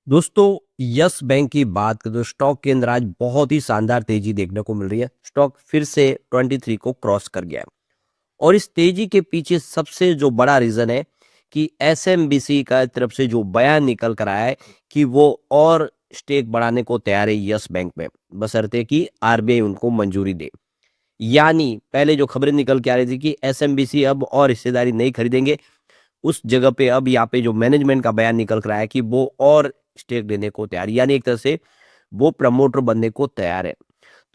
दोस्तों, yes bank की बात करें तो स्टॉक के अंदर आज बहुत ही शानदार तेजी देखने को मिल रही है। स्टॉक फिर से 23 को क्रॉस कर गया है और इस तेजी के पीछे सबसे जो बड़ा रीजन है कि एसएमबीसी का तरफ से जो बयान निकल कर आया है कि वो और स्टेक बढ़ाने को तैयार है यस बैंक में, बशर्ते कि आरबीआई उनको मंजूरी दे। यानी पहले जो खबरें निकल के आ रही थी कि एसएमबीसी अब और हिस्सेदारी नहीं खरीदेंगे, उस जगह पे अब यहाँ पे जो मैनेजमेंट का बयान निकल कर आया है कि वो और स्टेक देने को तैयार, यानी एक तरह से वो प्रमोटर बनने को तैयार है।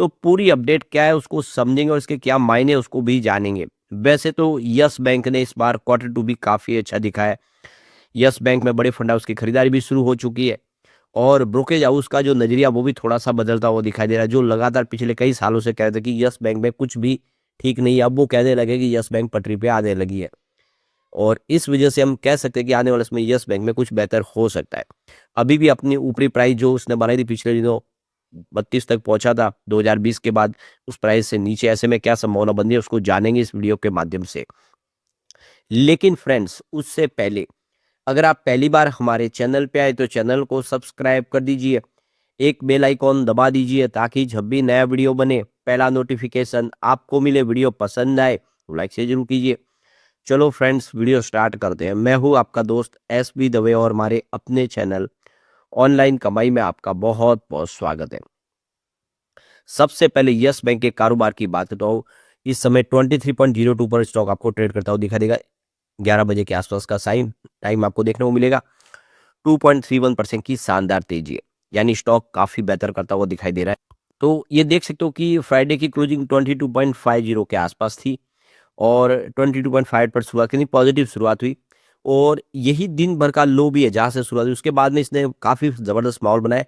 तो पूरी अपडेट क्या है उसको समझेंगे और इसके क्या मायने हैं उसको भी जानेंगे। वैसे तो यस बैंक ने इस बार क्वार्टर टू भी काफी अच्छा दिखा है। यस बैंक में बड़े फंड हाउस की खरीदारी भी शुरू हो चुकी है और ब्रोकेज हाउस का जो नजरिया वो भी थोड़ा सा बदलता हुआ दिखाई दे रहा है। जो लगातार पिछले कई सालों से कह रहे थे कि यस बैंक में कुछ भी ठीक नहीं है, अब वो कहने लगे कि यस बैंक पटरी पे आने लगी है और इस वजह से हम कह सकते हैं कि आने वाले समय यस बैंक में कुछ बेहतर हो सकता है। अभी भी अपनी ऊपरी प्राइस जो उसने बनाई थी पिछले दिनों 32 तक पहुंचा था 2020 के बाद, उस प्राइस से नीचे ऐसे में क्या संभावना बन रही है उसको जानेंगे इस वीडियो के माध्यम से। लेकिन फ्रेंड्स, उससे पहले अगर आप पहली बार हमारे चैनल पे आए तो चैनल को सब्सक्राइब कर दीजिए, एक बेल आइकॉन दबा दीजिए ताकि जब भी नया वीडियो बने पहला नोटिफिकेशन आपको मिले। वीडियो पसंद आए तो लाइक से जरूर कीजिए। चलो फ्रेंड्स, वीडियो स्टार्ट करते हैं। मैं हूं आपका दोस्त एस बी दवे और हमारे अपने चैनल ऑनलाइन कमाई में आपका बहुत बहुत स्वागत है। सबसे पहले यस बैंक के कारोबार की बात करता हूँ। इस समय 23.02 पर स्टॉक आपको ट्रेड करता हुआ दिखा देगा। 11 बजे के आसपास का साइन टाइम आपको देखने को मिलेगा। 2.31% की शानदार तेजी है, यानी स्टॉक काफी बेहतर करता हुआ दिखाई दे रहा है। तो ये देख सकते हो कि फ्राइडे की क्लोजिंग 22.50 के आसपास थी और 22.5 पर शुरुआत करनी, पॉजिटिव शुरुआत हुई और यही दिन भर का लो भी है जहां से शुरुआत हुई। उसके बाद में इसने काफी जबरदस्त माहौल बनाया।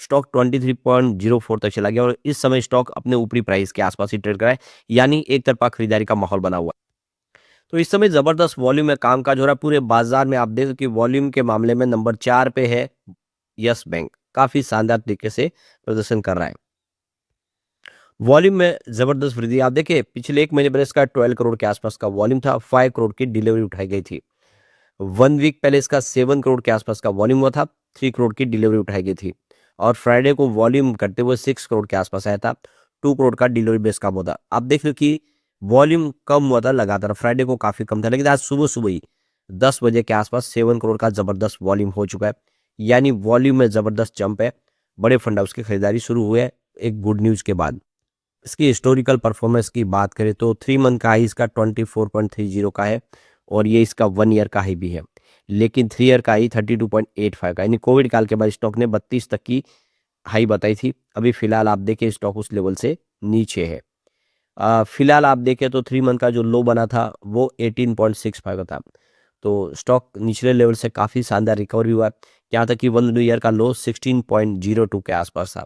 स्टॉक 23.04 तक चला गया और इस समय स्टॉक अपने ऊपरी प्राइस के आसपास ही ट्रेड कर रहा है, यानी एक तरफा खरीदारी का माहौल बना हुआ है। तो इस समय जबरदस्त वॉल्यूम में कामकाज हो रहा है पूरे बाजार में। आप देखो कि वॉल्यूम के मामले में नंबर 4 पे है यस बैंक, काफी शानदार तरीके से प्रदर्शन कर रहा है। वॉल्यूम में जबरदस्त वृद्धि आप देखिए, पिछले एक महीने पहले इसका 12 करोड़ के आसपास का वॉल्यूम था, 5 करोड़ की डिलीवरी उठाई गई थी। 1 वीक पहले इसका 7 करोड़ के आसपास का वॉल्यूम हुआ था, 3 करोड़ की डिलीवरी उठाई गई थी और फ्राइडे को वॉल्यूम करते हुए 6 करोड़ के आसपास आया था, 2 करोड़ का डिलीवरी बेस कम हुआ था। आप देख लो कि वॉल्यूम कम हुआ था लगातार, फ्राइडे को काफी कम था, लेकिन आज सुबह सुबह ही 10 बजे के आसपास 7 करोड़ का जबरदस्त वॉल्यूम हो चुका है, यानी वॉल्यूम में जबरदस्त जंप है। बड़े फंड हाउस की खरीदारी शुरू हुई है एक गुड न्यूज के बाद। इसकी हिस्टोरिकल परफॉर्मेंस की बात करें तो 3 मंथ का हाई इसका 24.30 का है और ये इसका 1 ईयर का हाई भी है, लेकिन 3 ईयर का हाई 32.85 का, यानी कोविड काल के बाद स्टॉक ने 32 तक की हाई बताई थी। अभी फिलहाल आप देखें स्टॉक उस लेवल से नीचे है। फिलहाल आप देखें तो 3 मंथ का जो लो बना था वो 18.65 का था, तो स्टॉक निचले लेवल से काफी शानदार रिकवरी हुआ है। यहाँ तक कि 1 ईयर का लो 16.02 के आसपास था,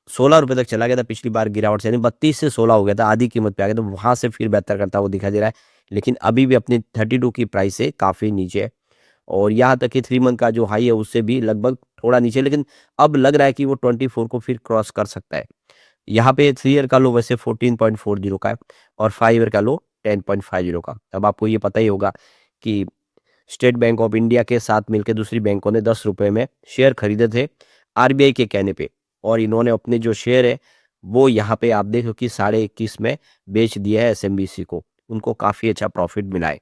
16 रुपए तक चला गया था पिछली बार गिरावट से, यानी 32 से 16 हो गया था, आधी कीमत पे आ गया, तो वहां से फिर बेहतर करता हुआ दिखाई दे रहा है। लेकिन अभी भी अपनी 32 की प्राइस से काफी नीचे है और यहाँ तक कि 3 मंथ का जो हाई है उससे भी लगभग थोड़ा नीचे, लेकिन अब लग रहा है कि वो 24 को फिर क्रॉस कर सकता है। यहाँ पे 3 ईयर का लो वैसे 14.40 का है और 5 ईयर का लो 10.50 का। अब आपको ये पता ही होगा कि स्टेट बैंक ऑफ इंडिया के साथ मिलकर दूसरी बैंकों ने 10 रुपए में शेयर खरीदे थे आरबीआई के कहने पे, और इन्होंने अपने जो शेयर है वो यहाँ पे आप देखो कि 21.5 में बेच दिया है एसएमबीसी को, उनको काफी अच्छा प्रॉफिट मिला है।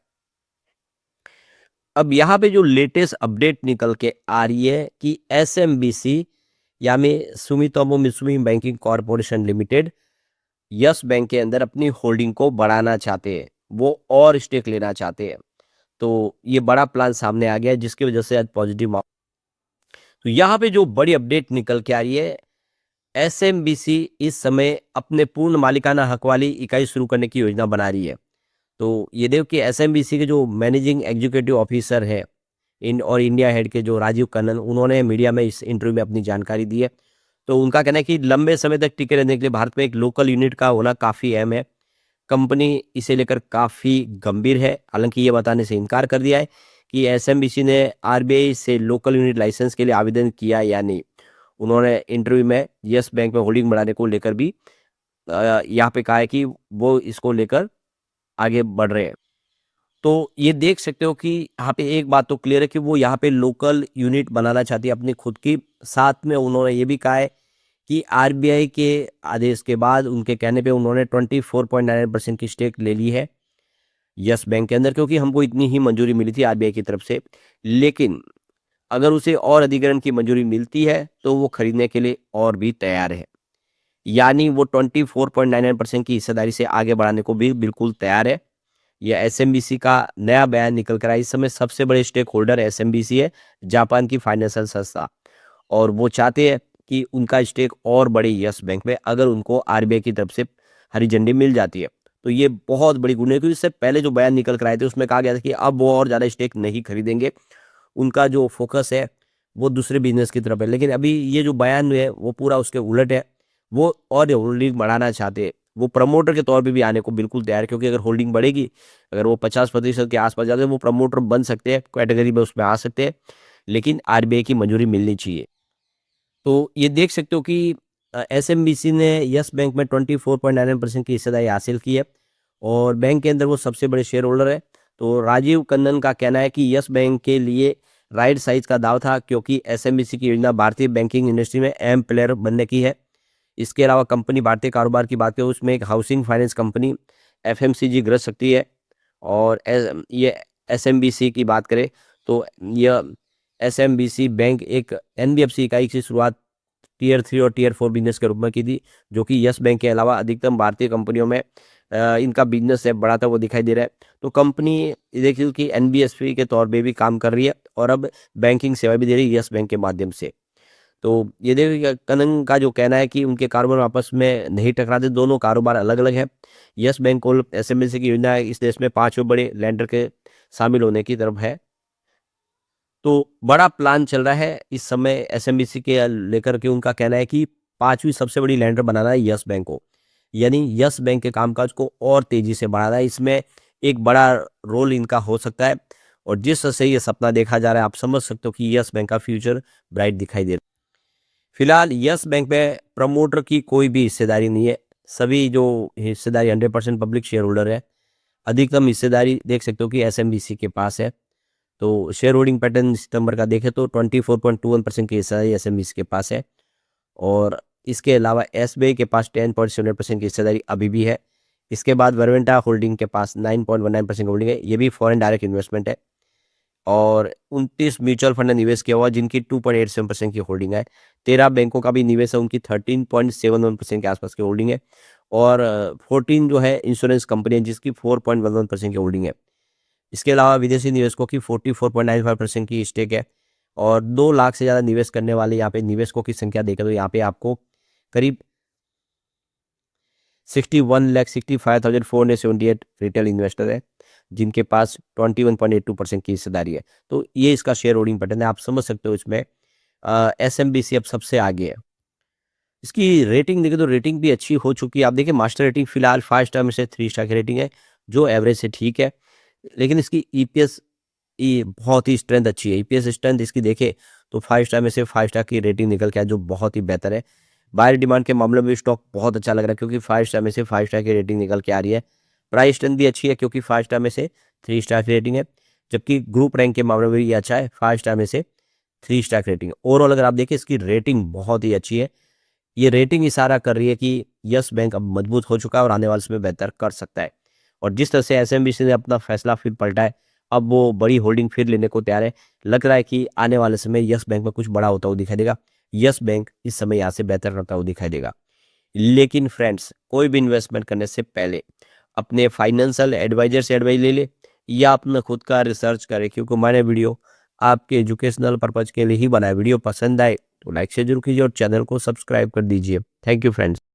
अब यहाँ पे जो लेटेस्ट अपडेट निकल के आ रही है कि एसएमबीसी यानी Sumitomo Mitsubishi banking corporation limited yes bank के अंदर अपनी होल्डिंग को बढ़ाना चाहते हैं, वो और स्टेक लेना चाहते हैं। तो ये बड़ा प्लान सामने आ गया है जिसकी वजह से आज पॉजिटिव। तो यहाँ पे जो बड़ी अपडेट निकल के आ रही है, एसएमबीसी इस समय अपने पूर्ण मालिकाना हक वाली इकाई शुरू करने की योजना बना रही है। तो ये देखो कि एसएमबीसी के जो मैनेजिंग एग्जीक्यूटिव ऑफिसर है इन और इंडिया हेड के जो राजीव कन्नन, उन्होंने मीडिया में इस इंटरव्यू में अपनी जानकारी दी है। तो उनका कहना है कि लंबे समय तक टिके रहने के लिए भारत में एक लोकल यूनिट का होना काफी अहम है। कंपनी इसे लेकर काफी गंभीर है, हालांकि ये बताने से इनकार कर दिया है कि एसएमबीसी ने आरबीआई से लोकल यूनिट लाइसेंस के लिए आवेदन किया या नहीं। उन्होंने इंटरव्यू में यस बैंक में होल्डिंग बढ़ाने को लेकर भी यहाँ पे कहा है कि वो इसको लेकर आगे बढ़ रहे हैं। तो ये देख सकते हो कि यहाँ पे एक बात तो क्लियर है कि वो यहाँ पे लोकल यूनिट बनाना चाहती है अपनी खुद की। साथ में उन्होंने ये भी कहा है कि आरबीआई के आदेश के बाद उनके कहने पे उन्होंने 24.99% की स्टेक ले ली है यस बैंक के अंदर, क्योंकि हमको इतनी ही मंजूरी मिली थी आरबीआई की तरफ से। लेकिन अगर उसे और अधिग्रहण की मंजूरी मिलती है तो वो खरीदने के लिए और भी तैयार है, यानी वो 24.99% की हिस्सेदारी से आगे बढ़ाने को भी बिल्कुल तैयार है। यह एसएमबीसी का नया बयान निकल कर आया। इस समय सबसे बड़े स्टेक होल्डर एसएमबीसी है, जापान की फाइनेंशियल संस्था, और वो चाहते हैं कि उनका स्टेक और बढ़े यस बैंक में अगर उनको आरबीआई की तरफ से हरी झंडी मिल जाती है। तो ये बहुत बड़ी गुण है, क्योंकि इससे पहले जो बयान निकल कर आए थे उसमें कहा गया था कि अब वो और ज़्यादा स्टेक नहीं खरीदेंगे, उनका जो फोकस है वो दूसरे बिजनेस की तरफ है। लेकिन अभी ये जो बयान है वो पूरा उसके उलट है, वो और होल्डिंग बढ़ाना चाहते हैं। वो प्रमोटर के तौर पे भी आने को बिल्कुल तैयार है, क्योंकि अगर होल्डिंग बढ़ेगी, अगर वो 50% के आसपास जाते हैं, वो प्रमोटर बन सकते हैं, कैटेगरी में उसमें आ सकते हैं, लेकिन आरबीआई की मंजूरी मिलनी चाहिए। तो ये देख सकते हो कि एसएमबीसी ने यस बैंक में 24.99% की हिस्सेदारी हासिल की है और बैंक के अंदर वो सबसे बड़े शेयर होल्डर है। तो राजीव कन्नन का कहना है कि यस बैंक के लिए राइट साइज का दाव था, क्योंकि एसएमबीसी की योजना भारतीय बैंकिंग इंडस्ट्री में अहम प्लेयर बनने की है। इसके अलावा कंपनी भारतीय कारोबार की बात करें उसमें एक housing finance company FMCG gross सकती है, और ये एसएमबीसी की बात करें तो यह एसएमबीसी बैंक एक एनबीएफसी इकाई की शुरुआत टियर 3 और टियर 4 बिजनेस के रूप में की थी, जो कि यस बैंक के अलावा अधिकतम भारतीय कंपनियों में इनका बिजनेस है बढ़ाता हुआ दिखाई दे रहा है। तो कंपनी देखिए कि एनबीएफसी के तौर पे भी काम कर रही है और अब बैंकिंग सेवा भी दे रही है यस बैंक के माध्यम से। तो ये देखिए कनन का जो कहना है कि उनके कारोबार आपस में नहीं टकराते, दोनों कारोबार अलग अलग है। यस बैंक और एसएमबीसी की योजना इस देश में 5वें बड़े लैंडर के शामिल होने की तरफ है। तो बड़ा प्लान चल रहा है इस समय एसएमबीसी के लेकर के। उनका कहना है कि 5वीं सबसे बड़ी लैंडर बनाना है यस बैंक को, यानी यस बैंक के कामकाज को और तेजी से बढ़ाना है। इसमें एक बड़ा रोल इनका हो सकता है, और जिस तरह से ये सपना देखा जा रहा है आप समझ सकते हो कि यस बैंक का फ्यूचर ब्राइट दिखाई दे रहा है। फिलहाल यस बैंक में प्रमोटर की कोई भी हिस्सेदारी नहीं है, सभी जो हिस्सेदारी 100% पब्लिक शेयर होल्डर है। अधिकतम हिस्सेदारी देख सकते हो कि एसएमबीसी के पास है। तो शेयर होल्डिंग पैटर्न सितंबर का देखें तो 24.21% की हिस्सेदारी एसएमबीसी के पास है, और इसके अलावा एसबीआई के पास 10.7% की हिस्सेदारी अभी भी है। इसके बाद वर्वेंटा होल्डिंग के पास 9.19% होल्डिंग है, ये भी फॉरेन डायरेक्ट इन्वेस्टमेंट है, और 29 म्यूचुअल फंड ने निवेश किया हुआ जिनकी 2.87% की होल्डिंग है। 13 बैंकों का भी निवेश है, उनकी 13.71% के आसपास की होल्डिंग है, और 14 जो है इंश्योरेंस कंपनी है जिसकी 4.11% की होल्डिंग है। इसके अलावा विदेशी निवेशकों की 44.95% की स्टेक है, और 2 लाख से ज़्यादा निवेश करने वाले यहाँ पे निवेशकों की संख्या देखें तो यहाँ पे आपको करीब 61,65,478 रिटेल इन्वेस्टर है जिनके पास 21.82% की हिस्सेदारी है। तो ये इसका शेयर होल्डिंग पैटर्न है, आप समझ सकते हो। इसमें एसएमबीसी अब सबसे आगे है। इसकी रेटिंग देखें तो रेटिंग भी अच्छी हो चुकी है। आप देखिए मास्टर रेटिंग फिलहाल 5 स्टार में से 3 स्टार की रेटिंग है, जो एवरेज से ठीक है। लेकिन इसकी ईपीएस बहुत ही स्ट्रेंथ अच्छी है। ईपीएस स्ट्रेंथ इसकी देखें तो 5 स्टार में से 5 स्टार की रेटिंग निकल के आया, जो बहुत ही बेहतर है। बायर डिमांड के मामले में स्टॉक बहुत अच्छा लग रहा है, क्योंकि 5 स्टार में से 5 स्टार की रेटिंग निकल के आ रही है। प्राइस स्ट्रेंथ भी अच्छी है, क्योंकि 5 स्टार में से 3 स्टार की रेटिंग है, जबकि ग्रुप रैंक के मामले में भी ये अच्छा है, 5 स्टार में से 3 स्टार की रेटिंग है। ओवरऑल अगर आप देखें इसकी रेटिंग बहुत ही अच्छी है। ये रेटिंग इशारा कर रही है कि यस बैंक अब मजबूत हो चुका है और आने वाले समय बेहतर कर सकता है। और जिस तरह से एसएमबीसी ने अपना फैसला फिर पलटा है, अब वो बड़ी होल्डिंग फिर लेने को तैयार है। लग रहा है कि आने वाले समय यस बैंक में कुछ बड़ा होता हुआ दिखाई देगा। यस बैंक इस समय यहाँ से बेहतर करता हुआ दिखाई देगा। लेकिन फ्रेंड्स, कोई भी इन्वेस्टमेंट करने से पहले अपने फाइनेंशियल एडवाइजर से एडवाइस ले ले या अपना खुद का रिसर्च करें, क्योंकि मैंने वीडियो आपके एजुकेशनल पर्पज के लिए ही बनाया। वीडियो पसंद आए तो लाइक से जरूर कीजिए और चैनल को सब्सक्राइब कर दीजिए। Thank you friends.